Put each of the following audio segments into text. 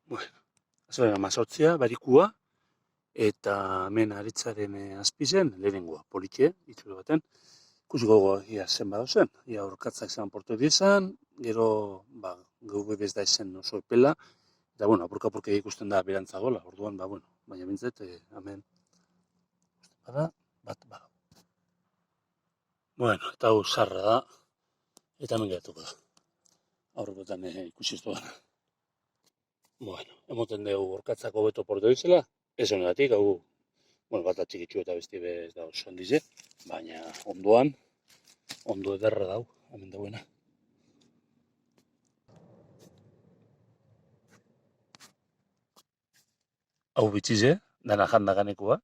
Bueno, azaren amazortzia, barikua, eta hemen aritzaren azpizen, lehenengoa, politxe, itxura baten, ikusiko ia zen badozen, ia orkatzak zen portu dizan, gero, gau bebez da esen oso epela, eta, bueno, apurka-apurka ikusten da berantzagola, orduan, baina bintzet, hemen, bada, bat. Bueno, eta hau zarra da, eta hemen geratuko da. Aurrekotan ikusi ez duan. Bueno, emoten dugu orkatzako beto portu dizela, ez honegatik, hau, bat atxikitxu eta besti bez da oso handize, baina ondoan, ondo ederra dau, hemen dauena. Hau bitxize, dana jandaganekoa,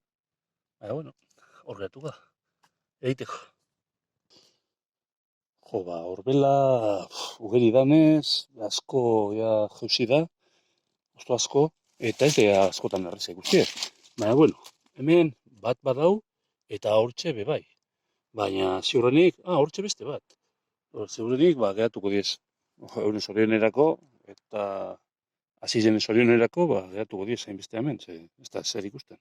baina, bueno, hor geratuko da, egiteko. Jo, horbela, ugeri danez, asko jauzi da, osto asko, eta ez da askotan erreza ikusi. Baina, bueno, hemen bat badau, eta hortxe bebai. Baina, ziurrenik, hortxe beste bat. Ziurrenik, geratuko diez. Euren zorionerako, eta azizen zorionerako, geratuko diez hainbeste hemen, ez da zer ikusten.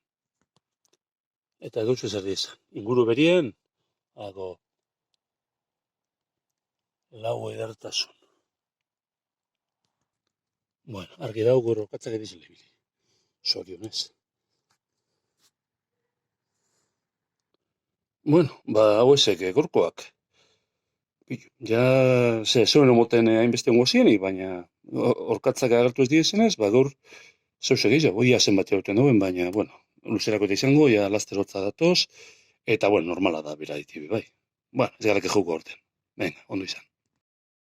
Eta gauz ezer diez. Inguru berien, lau edertasun. Bueno, argi dago gure orkatzak edizile bili. Zorionez. Bueno, hau ezek gorkoak. Ja, zuen emoten hainbeste gozienik, baina orkatzak agertu ez diezenez, gaur zeu segizago, ia zenbat jauten duen, baina, bueno, luzerako eta izango, ja laster hotza datoz, eta, bueno, normala da bera ditibi, bai. Bueno, ez garake jauko orten. Venga, ondo izan.